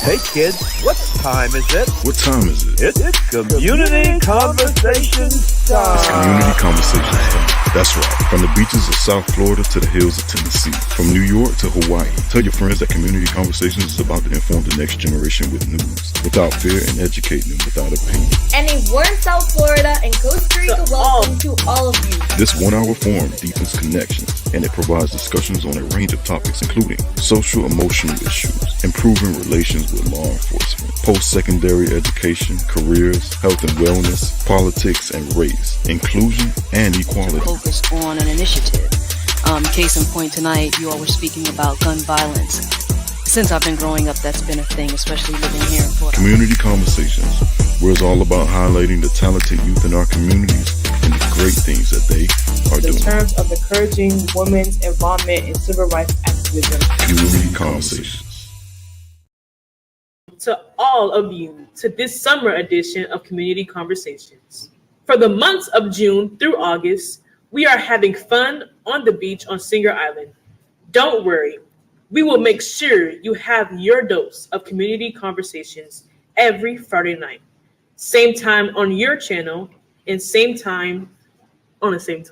Hey kids, what time is it? What time is it? It's Community Conversations time. It's Community Conversations time. That's right. From the beaches of South Florida to the hills of Tennessee. From New York to Hawaii. Tell your friends that Community Conversations is about to inform the next generation with news, without fear, and educate them without opinion. And in warm South Florida and Costa Rica, welcome to all of you. This 1 hour forum deepens connections, and it provides discussions on a range of topics including social emotional issues, improving relations with law enforcement, post-secondary education, careers, health and wellness, politics and race, inclusion and equality. Focus on an initiative. Case in point tonight, you all were speaking about gun violence. Since I've been growing up, that's been a thing, especially living here in Florida. Community Conversations, where it's all about highlighting the talented youth in our communities and the great things that they are doing. In terms of encouraging women's involvement in civil rights activism. Community Conversations. To all of you to this summer edition of Community Conversations. For the months of June through August, we are having fun on the beach on Singer Island. Don't worry, we will make sure you have your dose of Community Conversations every Friday night. Same time on your channel and same time on your same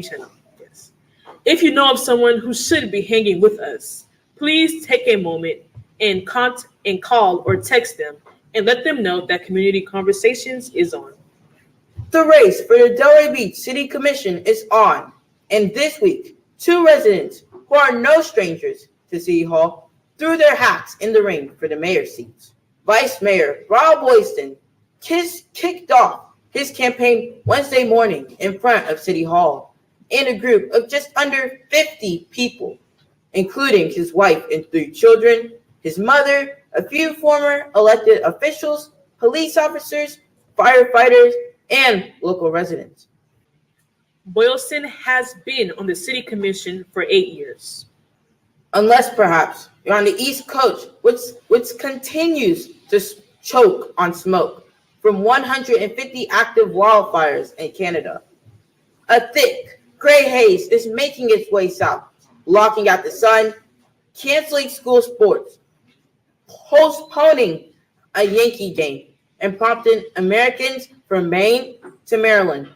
channel. Yes. If you know of someone who should be hanging with us, please take a moment and call or text them and let them know that Community Conversations is on. The race for the Delray Beach City Commission is on, and this week, 2 residents who are no strangers to City Hall threw their hats in the ring for the mayor's seats. Vice Mayor Rob Boyston kicked off his campaign Wednesday morning in front of City Hall in a group of just under 50 people, including his wife and 3 children, his mother, a few former elected officials, police officers, firefighters, and local residents. Boylston has been on the City Commission for 8 years. Unless perhaps you're on the East Coast, which continues to choke on smoke from 150 active wildfires in Canada. A thick gray haze is making its way south, blocking out the sun, canceling school sports, postponing a Yankee game, and prompting Americans from Maine to Maryland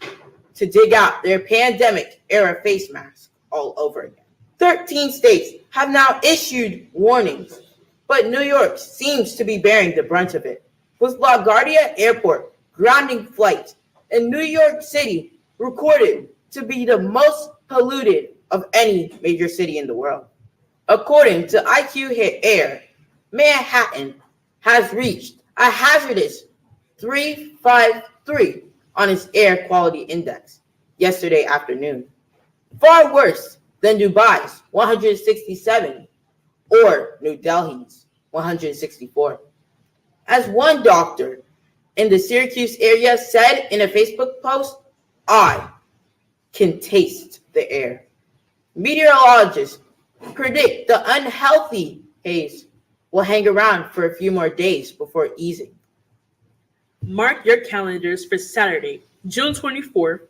to dig out their pandemic-era face masks all over again. 13 states have now issued warnings, but New York seems to be bearing the brunt of it, with LaGuardia Airport grounding flights and New York City recorded to be the most polluted of any major city in the world. According to IQ Air, Manhattan has reached a hazardous 353 on its air quality index yesterday afternoon, far worse than Dubai's 167 or New Delhi's 164. As one doctor in the Syracuse area said in a Facebook post, "I can taste the air." Meteorologists predict the unhealthy haze will hang around for a few more days before easing. Mark your calendars for Saturday, June 24th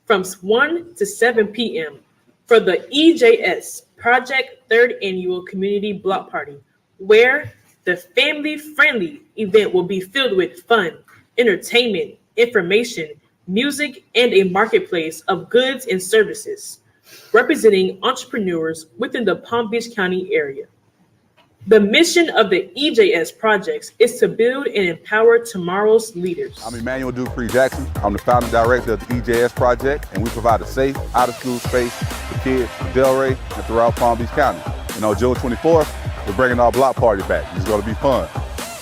from 1 to 7 p.m. for the EJS Project 3rd Annual Community Block Party, where the family-friendly event will be filled with fun, entertainment, information, music, and a marketplace of goods and services, representing entrepreneurs within the Palm Beach County area. The mission of the EJS projects is to build and empower tomorrow's leaders. I'm Emmanuel Dupree Jackson. I'm the founder and director of the EJS project, and we provide a safe, out-of-school space for kids in Delray and throughout Palm Beach County. And on June 24th, we're bringing our block party back. It's going to be fun.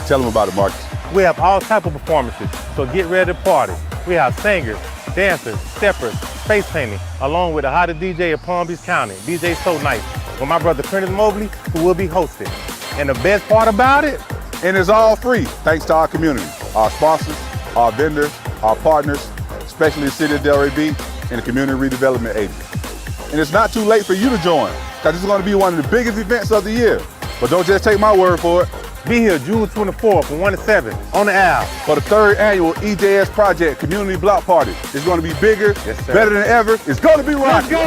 Tell them about it, Marcus. We have all type of performances, so get ready to party. We have singers, dancers, steppers, face painting, along with the hottest DJ of Palm Beach County, DJ So Nice, with my brother Prentice Mobley, who will be hosting. And the best part about it, and it's all free, thanks to our community, our sponsors, our vendors, our partners, especially the City of Delray Beach and the Community Redevelopment Agency. And it's not too late for you to join, because this is going to be one of the biggest events of the year. But don't just take my word for it. Be here June 24th from 1 to 7 on the Ave for the 3rd Annual EJS Project Community Block Party. It's going to be bigger, better than ever. It's going to be rocking.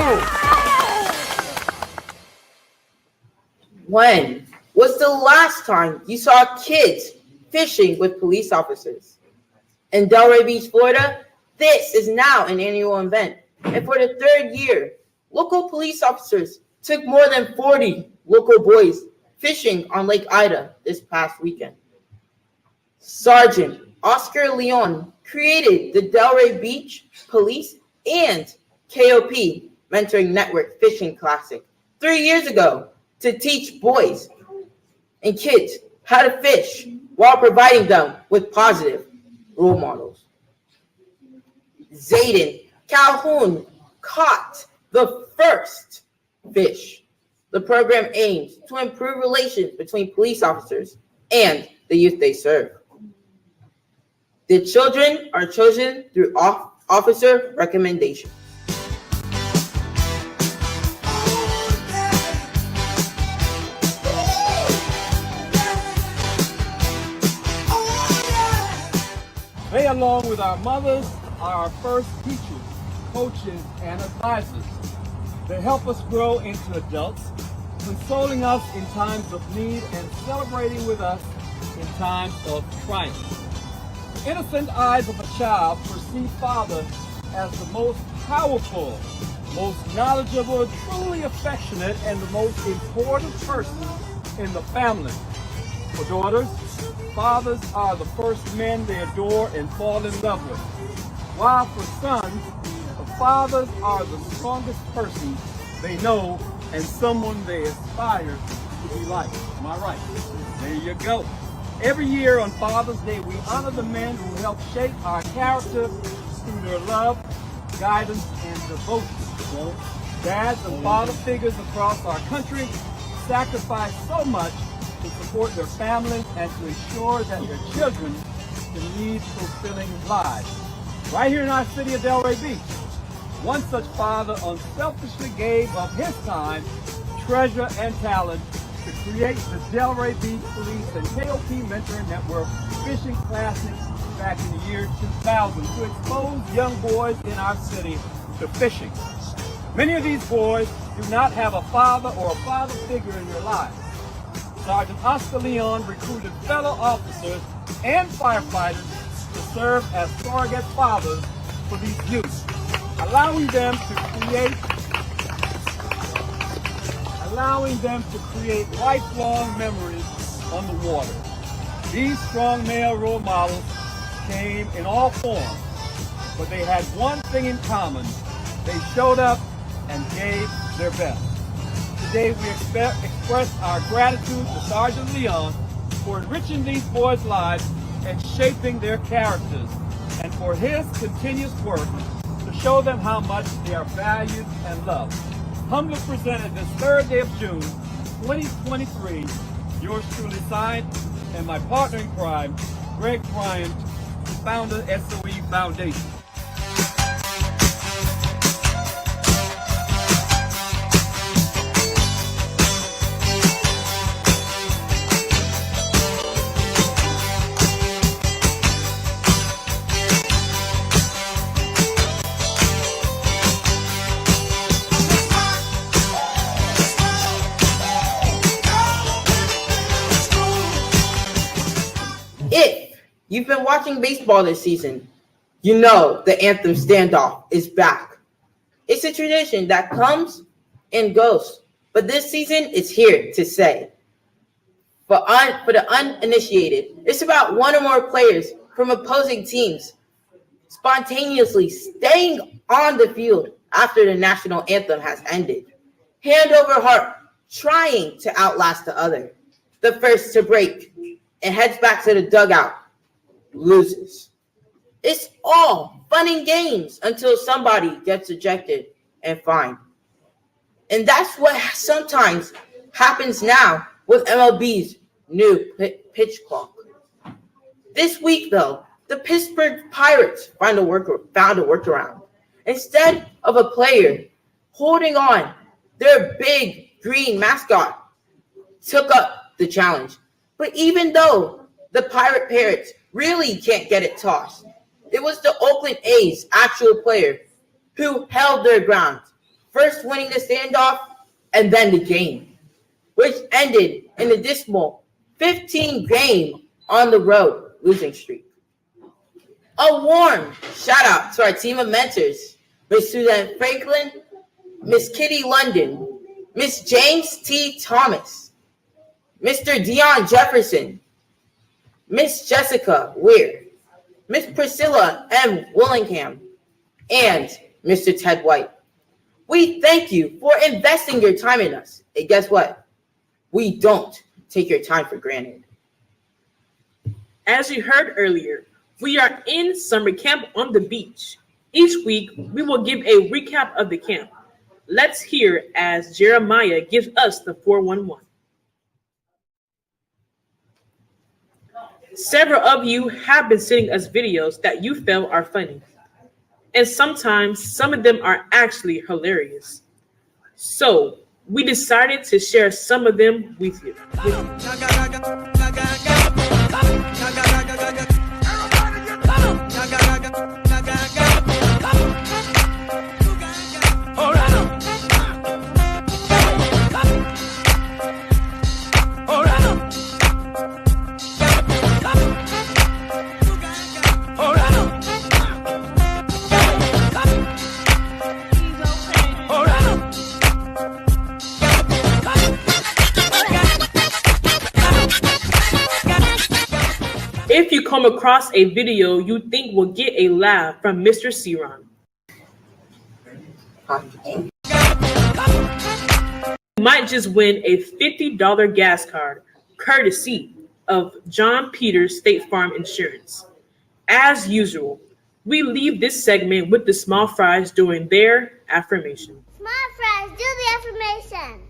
When was the last time you saw kids fishing with police officers? In Delray Beach, Florida, this is now an annual event. And for the third year, local police officers took more than 40 local boys fishing on Lake Ida this past weekend. Sergeant Oscar Leon created the Delray Beach Police and KOP Mentoring Network Fishing Classic 3 years ago to teach boys and kids how to fish while providing them with positive role models. Zayden Calhoun caught the first fish. The program aims to improve relations between police officers and the youth they serve. The children are chosen through officer recommendation. They, along with our mothers, are our first teachers, coaches, and advisors. They help us grow into adults, consoling us in times of need and celebrating with us in times of triumph. Innocent eyes of a child perceive father as the most powerful, most knowledgeable, truly affectionate, and the most important person in the family. For daughters, fathers are the first men they adore and fall in love with. While for sons, the fathers are the strongest person they know and someone they aspire to be like. Am I right? There you go. Every year on Father's Day, we honor the men who help shape our character through their love, guidance, and devotion. So, dads and father figures across our country sacrifice so much to support their families and to ensure that their children can lead fulfilling lives. Right here in our city of Delray Beach, one such father unselfishly gave of his time, treasure, and talent to create the Delray Beach Police and KOP Mentoring Network Fishing Classic back in the year 2000 to expose young boys in our city to fishing. Many of these boys do not have a father or a father figure in their lives. Sergeant Oscar Leon recruited fellow officers and firefighters to serve as surrogate fathers for these youth, allowing them to create lifelong memories on the water. These strong male role models came in all forms, but they had one thing in common. They showed up and gave their best. Today we express our gratitude to Sergeant Leon for enriching these boys' lives and shaping their characters, and for his continuous work to show them how much they are valued and loved. Humbly presented this 3rd day of June, 2023, yours truly signed, and my partner in crime, Greg Bryant, founder SOE Foundation. If you've been watching baseball this season, you know the anthem standoff is back. It's a tradition that comes and goes, but this season it's here to stay. For the uninitiated, it's about one or more players from opposing teams spontaneously staying on the field after the national anthem has ended, hand over heart, trying to outlast the other. The first to break and heads back to the dugout loses. It's all fun and games until somebody gets ejected and fined. And that's what sometimes happens now with MLB's new pitch clock. This week, though, the Pittsburgh Pirates found a workaround. Instead of a player holding on, their big green mascot took up the challenge. But even though the Pirate Parrots really can't get it tossed, it was the Oakland A's actual player who held their ground, first winning the standoff and then the game. which ended in a dismal 15-game on the road losing streak. A warm shout out to our team of mentors, Miss Suzanne Franklin, Miss Kitty London, Miss James T. Thomas, Mr. Dion Jefferson, Miss Jessica Weir, Miss Priscilla M. Willingham, and Mr. Ted White. We thank you for investing your time in us. And guess what? We don't take your time for granted. As you heard earlier, we are in summer camp on the beach. Each week, we will give a recap of the camp. Let's hear as Jeremiah gives us the 411. Several of you have been sending us videos that you felt are funny. And sometimes some of them are actually hilarious. So we decided to share some of them with you. If you come across a video you think will get a laugh from Mr. Ceron, you might just win a $50 gas card courtesy of John Peters State Farm Insurance. As usual, we leave this segment with the small fries doing their affirmation. Small fries, do the affirmation.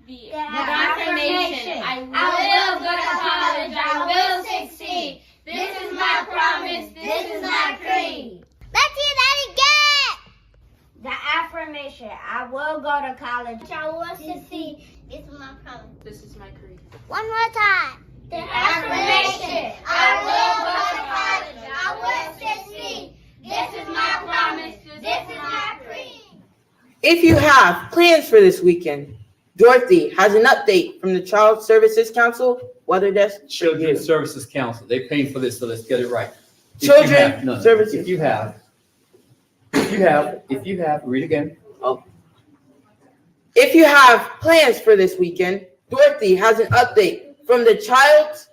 The affirmation. I will go to college. I will succeed. This is my promise. This is my creed. Let's hear that again. The affirmation. I will go to college. I will succeed. This is my promise. This is my creed. One more time. The affirmation. I will go to college. I will succeed. This is my promise. This is my creed. If you have plans for this weekend, Dorothy has an update from the Child Services Council Weather Desk. Children's Services Council. They paying for this, so let's get it right. Services. If you have, read again. Oh. If you have plans for this weekend, Dorothy has an update from the Children's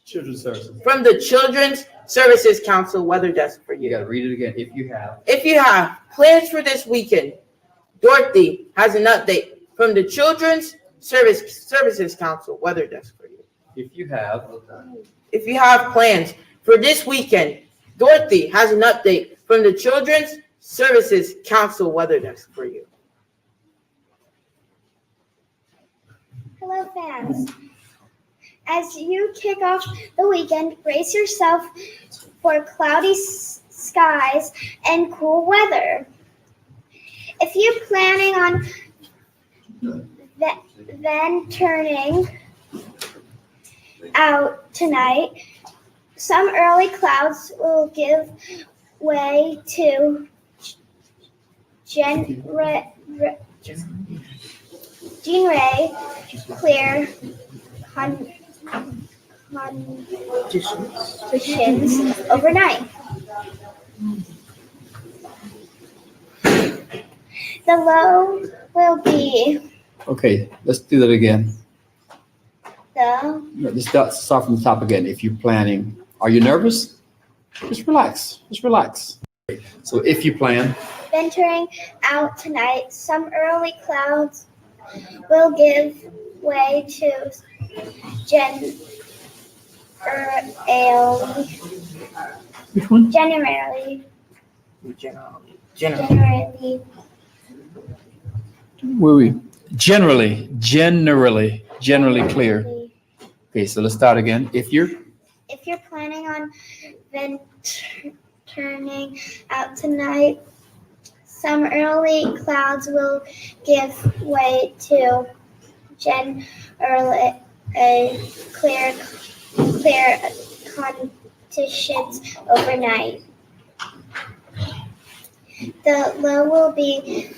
Services. From the Children's Services Council Weather Desk for You you. gotta read it again. If you have. If you have plans for this weekend, Dorothy has an update from the Children's Services Council Weather Desk for you. If you have. If you have plans for this weekend, Dorothy has an update from the Children's Services Council Weather Desk for you. Hello, fans. As you kick off the weekend, brace yourself for cloudy skies and cool weather. If you're planning on venturing out tonight, some early clouds will give way to January clear conditions overnight. The low will be Okay, let's do that again. the Let's start from the top again. If you're planning, are you nervous? Just relax. Just relax. So if you plan, venturing out tonight, some early clouds will give way to generally which one? generally Where we? Generally clear. Okay, so let's start again. If you're planning on venturing out tonight, some early clouds will give way to generally clear conditions overnight. The low will be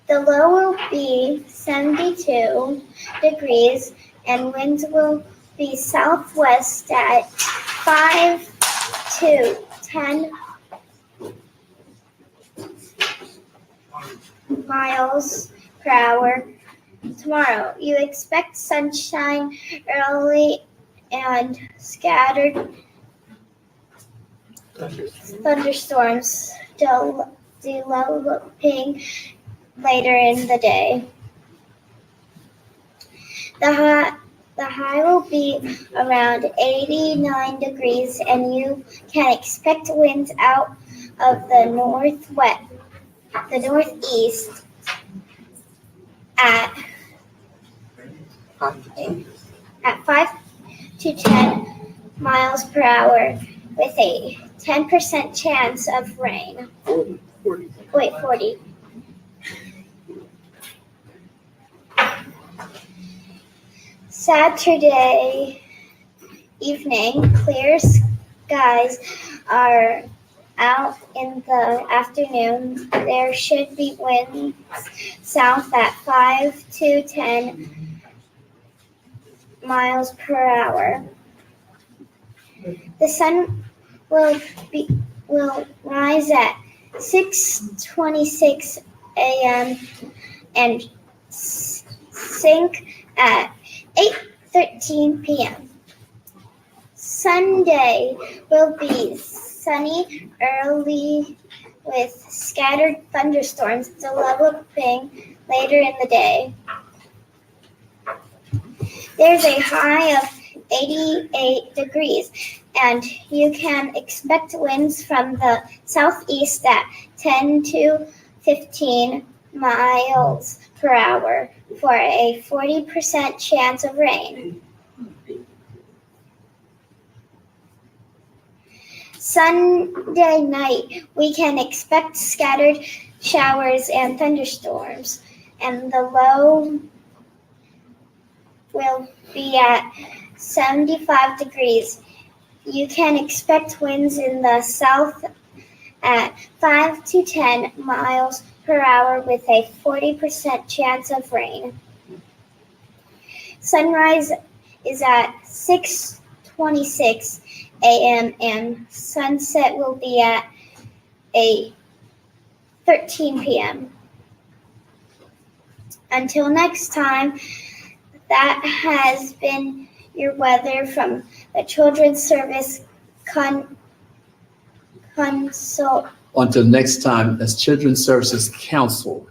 The low will be 72 degrees and winds will be southwest at 5 to 10 miles per hour. Tomorrow, you expect sunshine early and scattered thunderstorms developing later in the day. The high will be around 89 degrees and you can expect winds out of the northeast at 5 to 10 miles per hour with a 10% chance of rain. 40. Saturday evening, clear skies are out in the afternoon. There should be winds south at 5 to 10 miles per hour. The sun will rise at 6:26 a.m. and sink at 8:13 p.m. Sunday will be sunny early with scattered thunderstorms developing later in the day. There's a high of 88 degrees and you can expect winds from the southeast at 10 to 15 miles per hour for a 40% chance of rain. Sunday night, we can expect scattered showers and thunderstorms, and the low will be at 75 degrees. You can expect winds in the south at 5 to 10 miles per hour with a 40% chance of rain. Sunrise is at 6:26 a.m. and sunset will be at 8:13 p.m. Until next time, that has been your weather from the Children's Service Consult. Until next time, as Children's Services Council.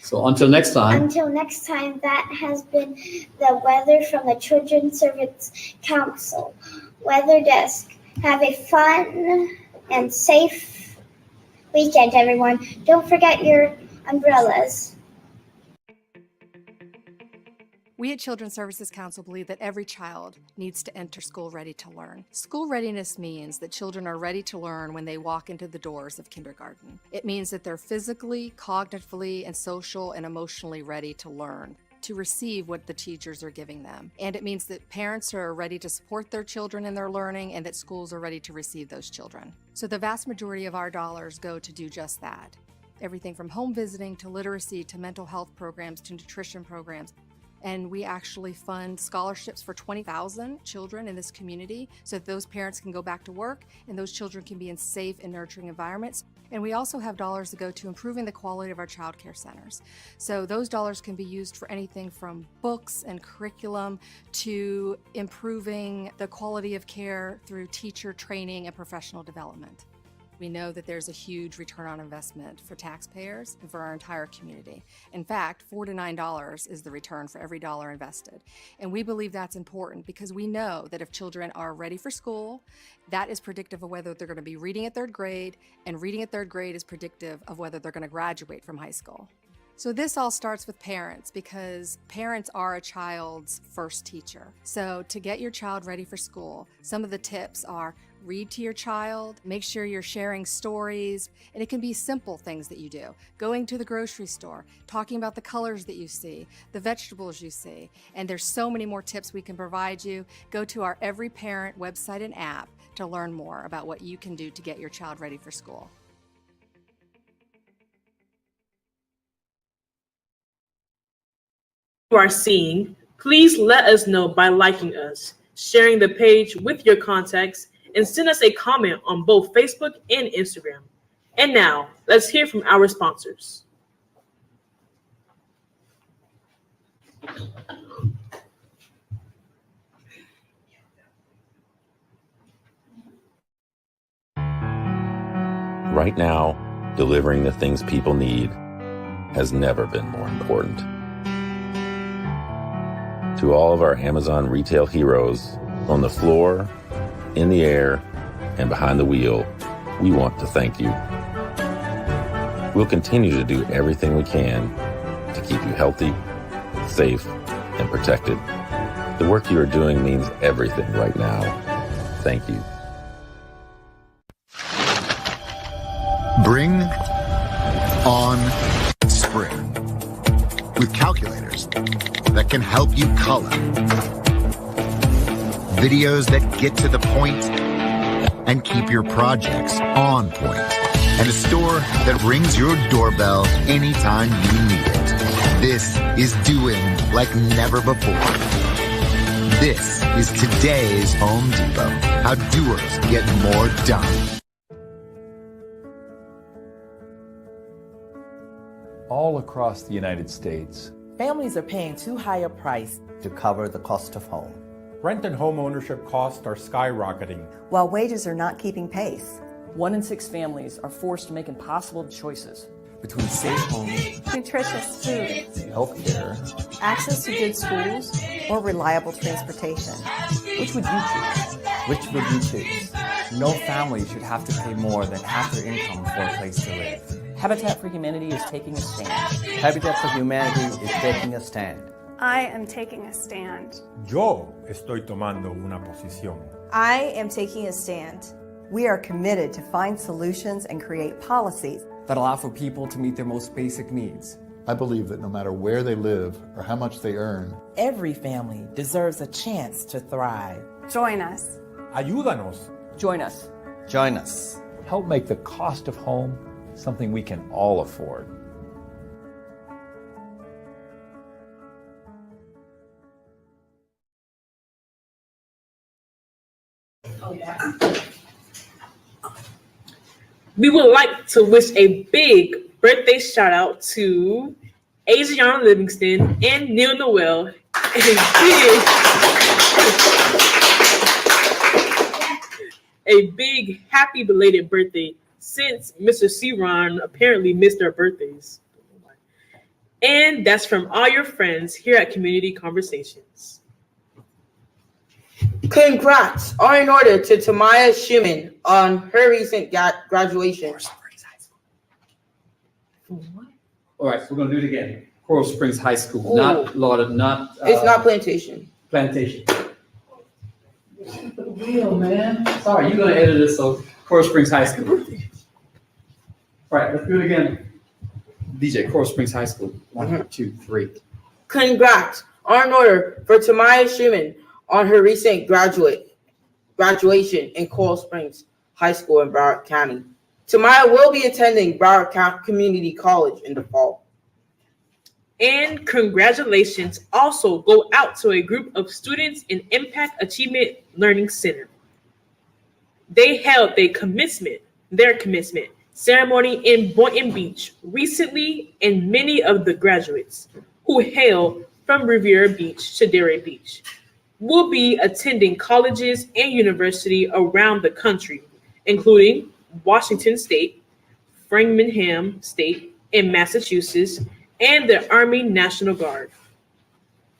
So until next time. Until next time, that has been the weather from the Children's Service Council Weather Desk. Have a fun and safe weekend, everyone. Don't forget your umbrellas. We at Children's Services Council believe that every child needs to enter school ready to learn. School readiness means that children are ready to learn when they walk into the doors of kindergarten. It means that they're physically, cognitively, and social and emotionally ready to learn, to receive what the teachers are giving them. And it means that parents are ready to support their children in their learning and that schools are ready to receive those children. So the vast majority of our dollars go to do just that. Everything from home visiting to literacy to mental health programs to nutrition programs. And we actually fund scholarships for 20,000 children in this community so that those parents can go back to work and those children can be in safe and nurturing environments. And we also have dollars that go to improving the quality of our child care centers. So those dollars can be used for anything from books and curriculum to improving the quality of care through teacher training and professional development. We know that there's a huge return on investment for taxpayers and for our entire community. In fact, $4 to $9 is the return for every dollar invested. And we believe that's important because we know that if children are ready for school, that is predictive of whether they're going to be reading at third grade, and reading at third grade is predictive of whether they're going to graduate from high school. So this all starts with parents because parents are a child's first teacher. So to get your child ready for school, some of the tips are read to your child, make sure you're sharing stories, and it can be simple things that you do. Going to the grocery store, talking about the colors that you see, the vegetables you see, and there's so many more tips we can provide you. Go to our Every Parent website and app to learn more about what you can do to get your child ready for school. you are seeing, please let us know by liking us, sharing the page with your contacts, and send us a comment on both Facebook and Instagram. And now, let's hear from our sponsors. Right now, delivering the things people need has never been more important. To all of our Amazon retail heroes on the floor, in the air, and behind the wheel, we want to thank you. We'll continue to do everything we can to keep you healthy, safe, and protected. The work you are doing means everything right now. Thank you. Bring on spring with calculators that can help you color, videos that get to the point and keep your projects on point, and a store that rings your doorbell anytime you need it. This is doing like never before. This is today's Home Depot. How doers get more done. All across the United States, families are paying too high a price to cover the cost of home. Rent and home ownership costs are skyrocketing, while wages are not keeping pace. 1 in 6 families are forced to make impossible choices between safe homes, nutritious food, healthcare, access to good schools, or reliable transportation. Which would you choose? Which would you choose? No family should have to pay more than half their income for a place to live. Habitat for Humanity is taking a stand. Habitat for Humanity is taking a stand. I am taking a stand. Yo estoy tomando una posición. I am taking a stand. We are committed to find solutions and create policies that allow for people to meet their most basic needs. I believe that no matter where they live or how much they earn, every family deserves a chance to thrive. Join us. Ayúdanos. Join us. Join us. Help make the cost of home something we can all afford. We would like to wish a big birthday shout out to Adriana Livingston and Neil Noel. A big happy belated birthday, since Mr. C-Ron apparently missed our birthdays. And that's from all your friends here at Community Conversations. Congrats are in order to Tamaya Schumann on her recent graduation. All right, we're going to do it again. Coral Springs High School, Ooh. not Lauderdale, not... It's not Plantation. Plantation. Real, man. Sorry, you're going to edit this, so Coral Springs High School. All right, let's do it again. DJ, Coral Springs High School. 1, 2, 3. Congrats are in order for Tamaya Schumann on her recent graduation in Coral Springs High School in Broward County. Tamaya will be attending Broward County Community College in the fall. And congratulations also go out to a group of students in Impact Achievement Learning Center. They held their commencement ceremony in Boynton Beach recently, and many of the graduates who hail from Riviera Beach to Delray Beach will be attending colleges and universities around the country, including Washington State, Framingham State in Massachusetts, and the Army National Guard.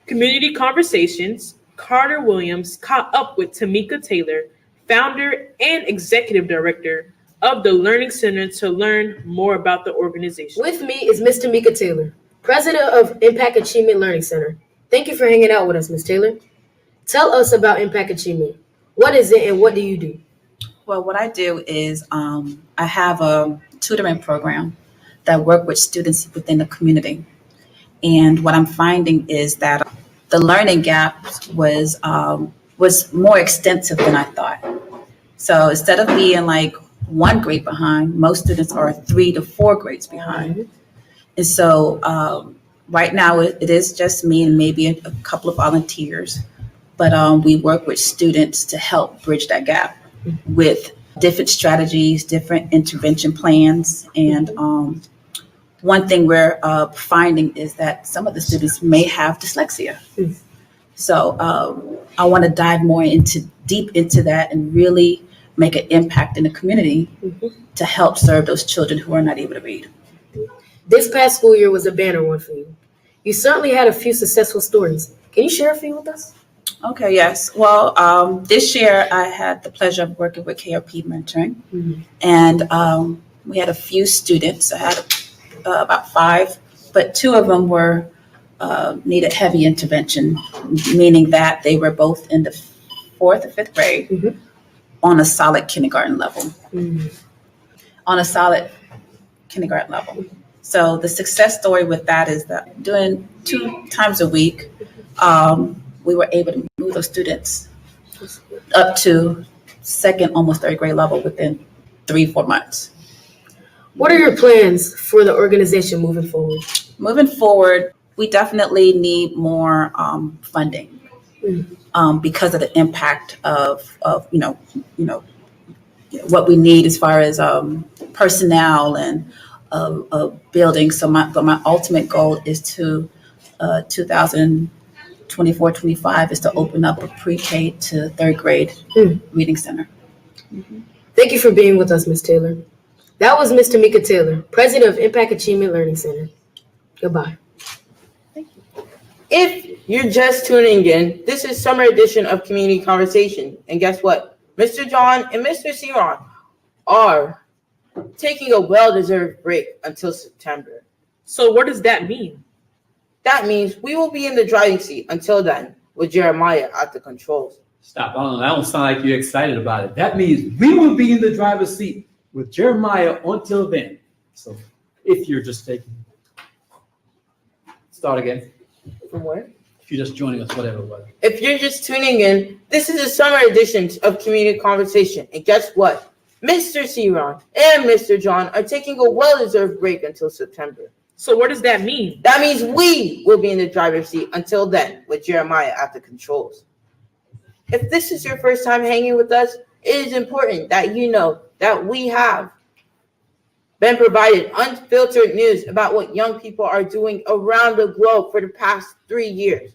Community Conversations, Carter Williams caught up with Tamika Taylor, founder and executive director of the Learning Center, to learn more about the organization. With me is Ms. Tamika Taylor, president of Impact Achievement Learning Center. Thank you for hanging out with us, Ms. Taylor. Tell us about Impact Achievement. What is it and what do you do? Well, what I do is I have a tutoring program that work with students within the community. And what I'm finding is that the learning gap was more extensive than I thought. So instead of being like 1 grade behind, most students are 3 to 4 grades behind. And so Right now, it is just me and maybe a couple of volunteers, but we work with students to help bridge that gap with different strategies, different intervention plans. And one thing we're finding is that some of the students may have dyslexia. So I want to dive more deep into that and really make an impact in the community to help serve those children who are not able to read. This past school year was a banner one for you. You certainly had a few successful stories. Can you share a few with us? Okay, yes. Well, this year I had the pleasure of working with KLP Mentoring, and we had a few students. I had about 5, but 2 of them were needed heavy intervention, meaning that they were both in the 4th or 5th grade on a solid kindergarten level. On a solid kindergarten level. So the success story with that is that doing 2 times a week, we were able to move those students up to 2nd, almost 3rd grade level within 3-4 months. What are your plans for the organization moving forward? Moving forward, we definitely need more funding because of the impact of what we need as far as personnel and building. So my ultimate goal is to 2024-25 is to open up a pre-K to 3rd grade reading center. Thank you for being with us, Ms. Taylor. That was Ms. Tamika Taylor, President of Impact Achievement Learning Center. Goodbye. If you're just tuning in, this is summer edition of Community Conversation. And guess what? Mr. John and Mr. Ceron are taking a well-deserved break until September. So what does that mean? That means we will be in the driving seat until then with Jeremiah at the controls. Stop. I don't sound like you're excited about it. That means we will be in the driver's seat with Jeremiah until then. So if you're just taking, start again. From where? If you're just joining us, whatever it was. If you're just tuning in, this is the summer edition of Community Conversation. And guess what? Mr. Ceron and Mr. John are taking a well-deserved break until September. So what does that mean? That means we will be in the driver's seat until then with Jeremiah at the controls. If this is your first time hanging with us, it is important that you know that we have been provided unfiltered news about what young people are doing around the globe for the past 3 years.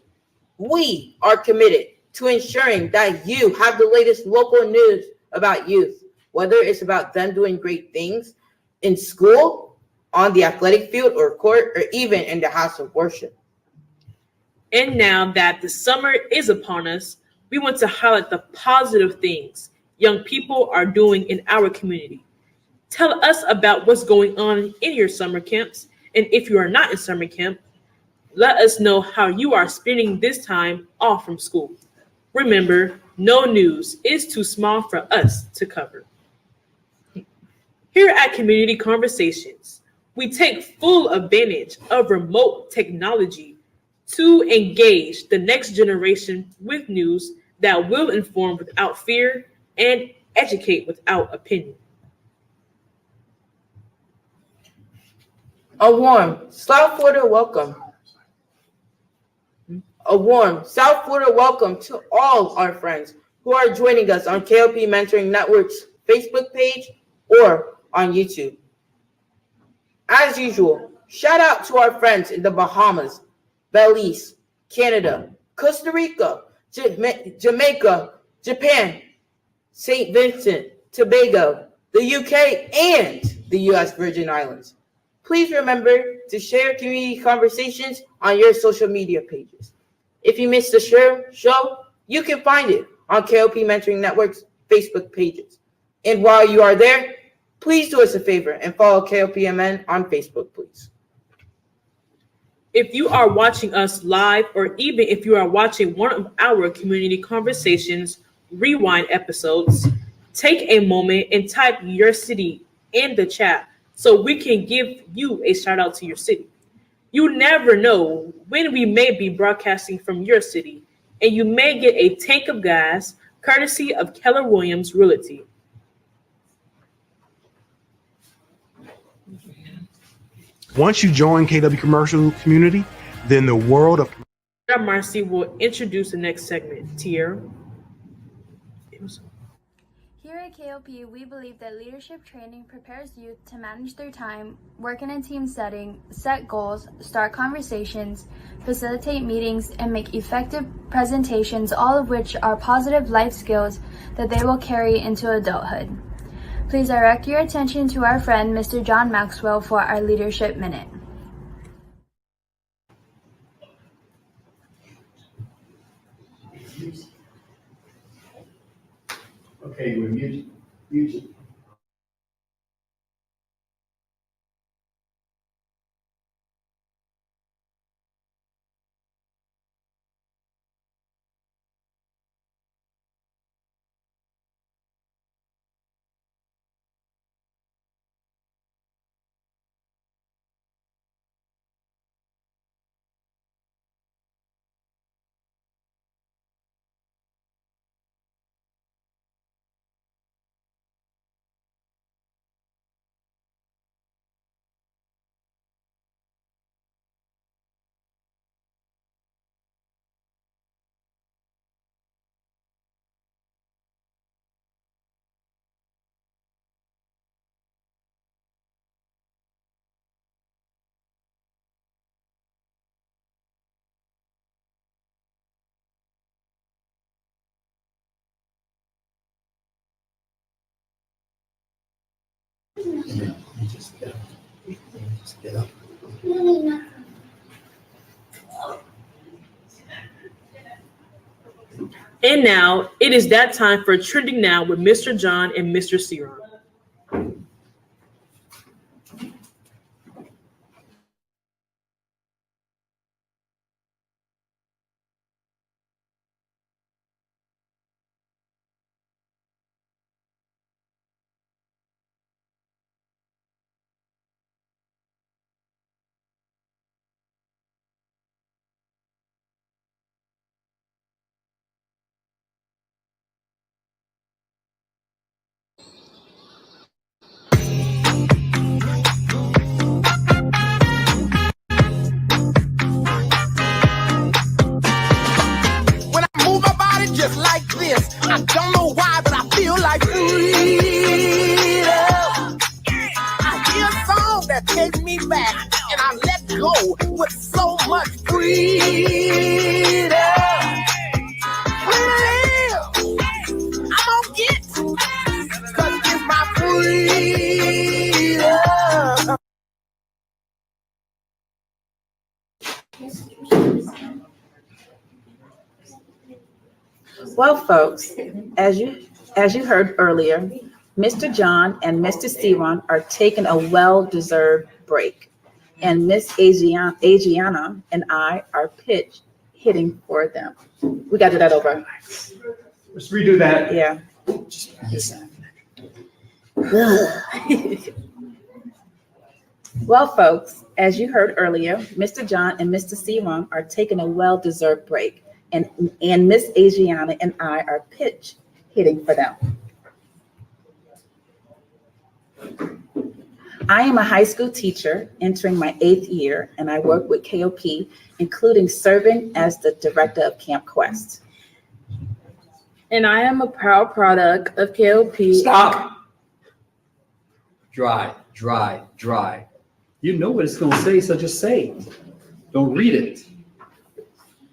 We are committed to ensuring that you have the latest local news about youth, whether it's about them doing great things in school, on the athletic field or court, or even in the house of worship. And now that the summer is upon us, we want to highlight the positive things young people are doing in our community. Tell us about what's going on in your summer camps. And if you are not in summer camp, let us know how you are spending this time off from school. Remember, no news is too small for us to cover. Here at Community Conversations, we take full advantage of remote technology to engage the next generation with news that will inform without fear and educate without opinion. A warm South Florida welcome. A warm South Florida welcome to all our friends who are joining us on KLP Mentoring Network's Facebook page or on YouTube. As usual, shout out to our friends in the Bahamas, Belize, Canada, Costa Rica, Jamaica, Japan, St. Vincent, Tobago, the UK, and the US Virgin Islands. Please remember to share Community Conversations on your social media pages. If you missed the show, you can find it on KLP Mentoring Network's Facebook pages. And while you are there, please do us a favor and follow KLPMN on Facebook, please. If you are watching us live, or even if you are watching one of our Community Conversations rewind episodes, take a moment and type your city in the chat so we can give you a shout out to your city. You never know when we may be broadcasting from your city, and you may get a tank of gas courtesy of Keller Williams Realty. Once you join KW Commercial Community, then the world of Marcy will introduce the next segment. Tier. Here at KOP, we believe that leadership training prepares youth to manage their time, work in a team setting, set goals, start conversations, facilitate meetings, and make effective presentations, all of which are positive life skills that they will carry into adulthood. Please direct your attention to our friend, Mr. John Maxwell, for our Leadership Minute. Okay, we're mute. Just get up. And now, it is that time for Trending Now with Mr. John and Mr. Ciron. Just like this, I don't know why, but I feel like freedom. I hear a song that takes me back, and I let go with so much freedom. Freedom, I'm gonna get, 'cause it's my freedom. Well, folks, as you heard earlier, Mr. John and Mr. Ciron are taking a well-deserved break, and Miss Adriana and I are pitch hitting for them. We got to do that over. Let's redo that. Yeah. Well, folks, as you heard earlier, Mr. John and Mr. Ciron are taking a well-deserved break. And Miss Adriana and I are pitch hitting for them. I am a high school teacher entering my 8th year, and I work with KOP, including serving as the director of Camp Quest. And I am a proud product of KOP. Stop. Dry. You know what it's going to say, so just say it. Don't read it.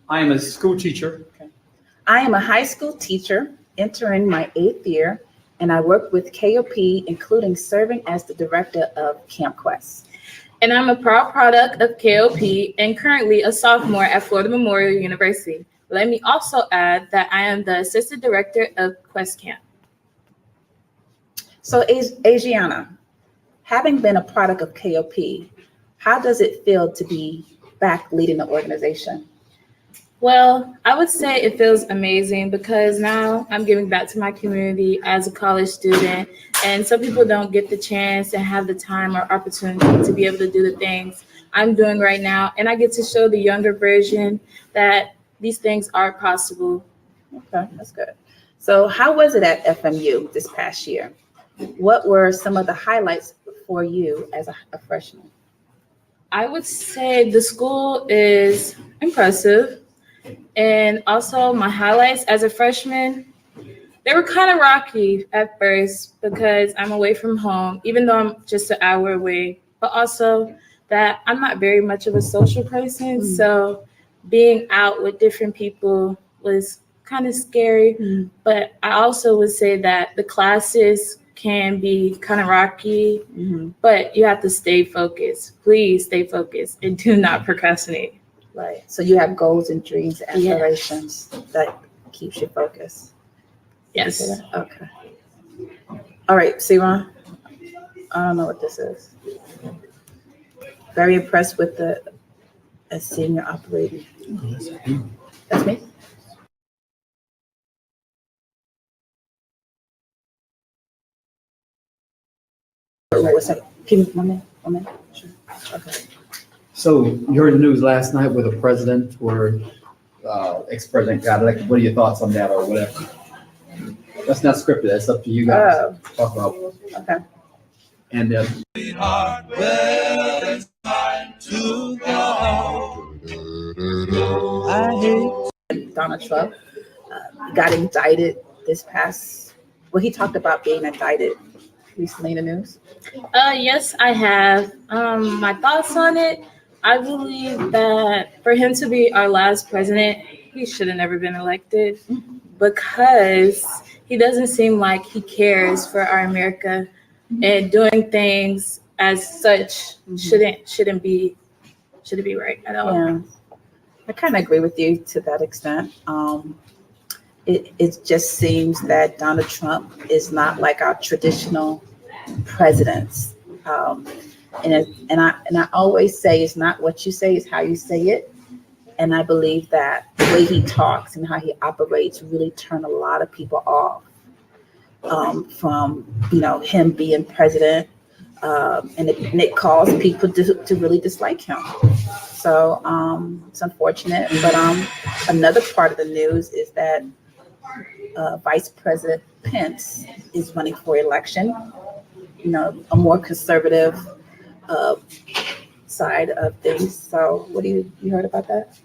I am a school teacher. I am a high school teacher entering my 8th year, and I work with KOP, including serving as the director of Camp Quest. And I'm a proud product of KOP and currently a sophomore at Florida Memorial University. Let me also add that I am the assistant director of Quest Camp. So, Adriana, having been a product of KOP, how does it feel to be back leading the organization? Well, I would say it feels amazing because now I'm giving back to my community as a college student, and some people don't get the chance and have the time or opportunity to be able to do the things I'm doing right now, and I get to show the younger version that these things are possible. Okay, that's good. So how was it at FMU this past year? What were some of the highlights for you as a freshman? I would say the school is impressive. And also my highlights as a freshman, they were kind of rocky at first because I'm away from home, even though I'm just an hour away, but also that I'm not very much of a social person. So being out with different people was kind of scary. But I also would say that the classes can be kind of rocky, but you have to stay focused. Please stay focused and do not procrastinate. Right. So you have goals and dreams and Yes. aspirations that keeps you focused. Yes. Okay. All right, Siron. I don't know what this is. Very impressed with the senior operating. That's me. Wait a second. Give me 1 minute. 1 minute. Sure. Okay. So you heard the news last night where the president or ex-president got elected. What are your thoughts on that or whatever? That's not scripted. That's up to you guys to talk about. Okay. And Donald Trump got indicted this past. Well, he talked about being indicted recently in the news. Yes, I have. My thoughts on it. I believe that for him to be our last president, he should have never been elected because he doesn't seem like he cares for our America, and doing things as such shouldn't be right at all. Yeah, I kind of agree with you to that extent. It just seems that Donald Trump is not like our traditional presidents. And I always say it's not what you say, it's how you say it. And I believe that the way he talks and how he operates really turn a lot of people off from him being president, and it caused people to really dislike him. So it's unfortunate. But another part of the news is that Vice President Pence is running for election. A more conservative side of things. So what you heard about that?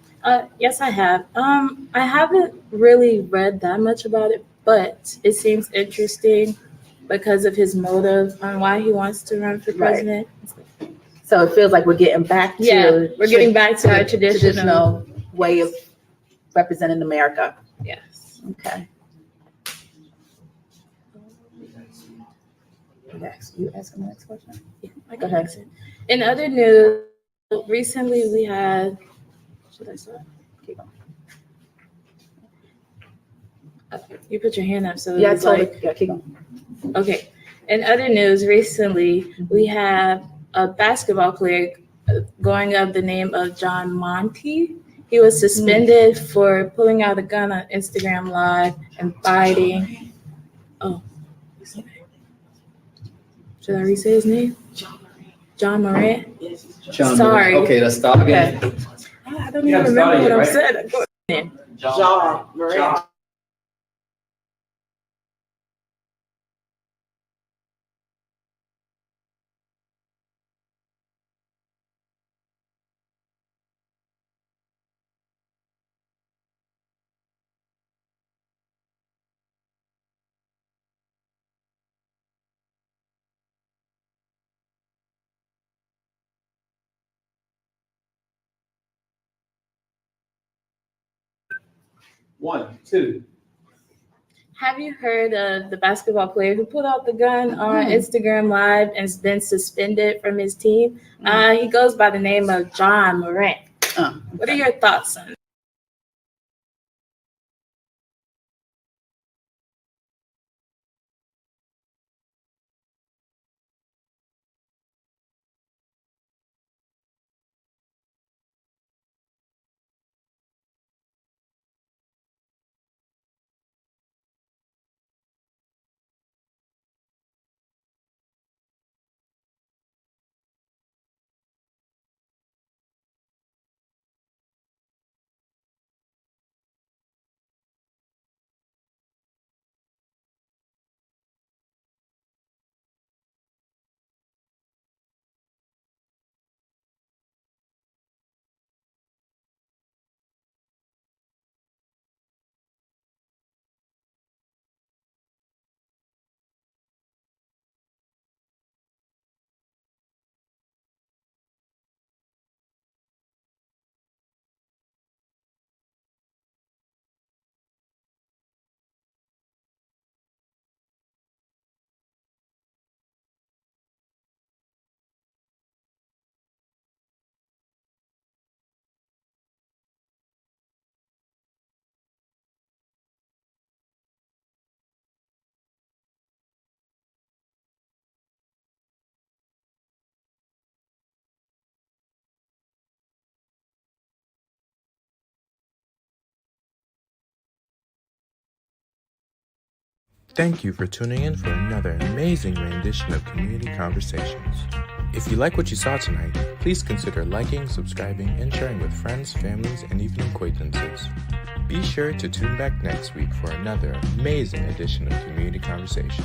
Yes, I have. I haven't really read that much about it, but it seems interesting because of his motive on why he wants to run for president. Right. So it feels like we're getting back to we're getting back to our traditional way of representing America. Yes. Okay. You ask the next question? Yeah, Go ahead. In other news, recently we had. Should I start? Keep on. You put your hand up, so Yeah, it's totally. Yeah, keep on. Okay. In other news, recently we have a basketball player going up the name of John Monty. He was suspended for pulling out a gun on Instagram Live and fighting. Oh, should I re-say his name? John Morant. John Sorry. Morant. Okay, let's start again. I don't even remember what I said. John Morant. One, two. Have you heard of the basketball player who pulled out the gun on Instagram Live and has been suspended from his team? He goes by the name of John Morant. What are your thoughts on Thank you for tuning in for another amazing rendition of Community Conversations. If you like what you saw tonight, please consider liking, subscribing, and sharing with friends, families, and even acquaintances. Be sure to tune back next week for another amazing edition of Community Conversation.